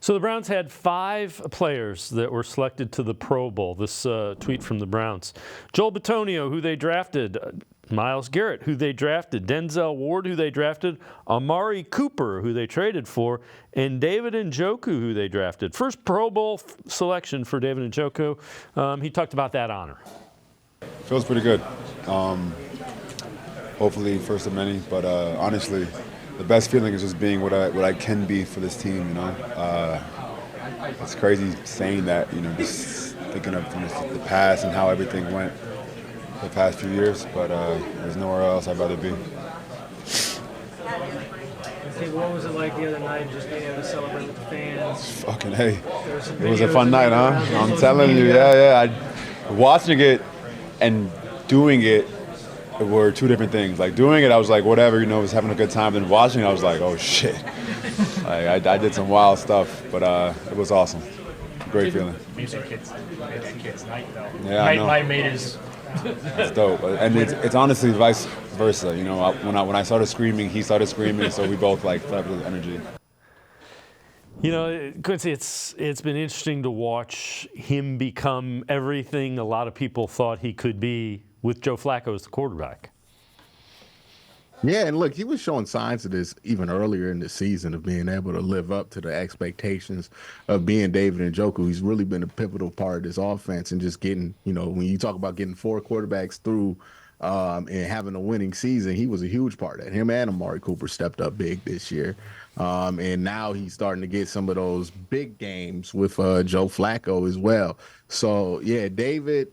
So the Browns had 5 players that were selected to the Pro Bowl. This tweet from the Browns. Joel Bitonio, who they drafted. Myles Garrett, who they drafted. Denzel Ward, who they drafted. Amari Cooper, who they traded for. And David Njoku, who they drafted. First Pro Bowl selection for David Njoku. He talked about that honor. Feels pretty good. Hopefully first of many, but honestly, the best feeling is just being what I can be for this team, you know. It's crazy saying that, you know, just thinking of the past and how everything went the past few years, but there's nowhere else I'd rather be. What was it like the other night, just being able to celebrate with the fans? Fucking hey, it was a fun night, huh? I'm telling you, yeah. Watching it and doing it were two different things. Like doing it, I was like, whatever, you know, I was having a good time. Then watching it, I was like, oh shit. Like I did some wild stuff, but it was awesome. Great feeling. Music kids night though. Yeah, night made his. It's dope, and it's honestly vice versa. You know, when I started screaming, he started screaming, so we both like fed with energy. You know, Quincy, it's been interesting to watch him become everything a lot of people thought he could be with Joe Flacco as the quarterback. Yeah, and look, he was showing signs of this even earlier in the season of being able to live up to the expectations of being David Njoku. He's really been a pivotal part of this offense and just getting, you know, when you talk about getting 4 quarterbacks through and having a winning season, he was a huge part of it. Him and Amari Cooper stepped up big this year. And now he's starting to get some of those big games with Joe Flacco as well. So, yeah, David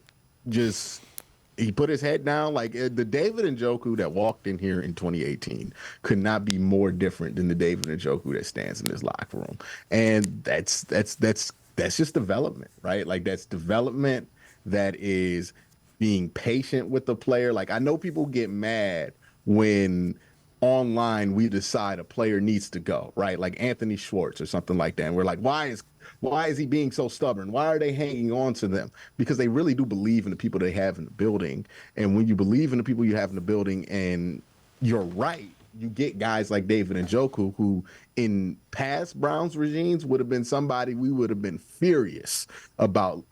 just – he put his head down. Like the David Njoku that walked in here in 2018 could not be more different than the David Njoku that stands in this locker room. And that's just development, right? Like that's development that is being patient with the player. Like I know people get mad when online we decide a player needs to go, right? Like Anthony Schwartz or something like that. And we're like, why is he being so stubborn? Why are they hanging on to them? Because they really do believe in the people they have in the building. And when you believe in the people you have in the building and you're right, you get guys like David Njoku, who in past Browns regimes would have been somebody we would have been furious about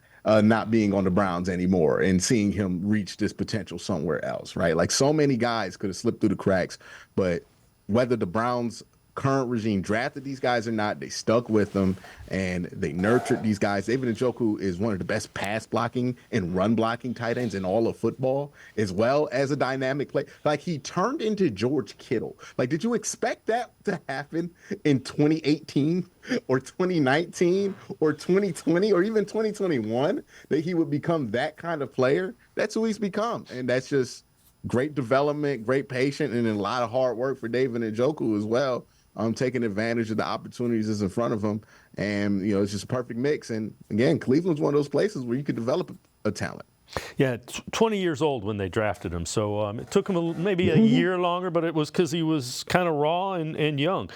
not being on the Browns anymore and seeing him reach this potential somewhere else, right? Like so many guys could have slipped through the cracks, but whether the Browns current regime drafted these guys or not, they stuck with them and they nurtured these guys. David Njoku is one of the best pass blocking and run blocking tight ends in all of football, as well as a dynamic play. Like he turned into George Kittle. Like, did you expect that to happen in 2018 or 2019 or 2020 or even 2021, that he would become that kind of player? That's who he's become. And that's just great development, great patience, and then a lot of hard work for David Njoku as well. Taking advantage of the opportunities that's in front of him. And, you know, it's just a perfect mix. And, again, Cleveland's one of those places where you could develop a talent. Yeah, 20 years old when they drafted him. So it took him maybe a year longer, but it was because he was kind of raw and young.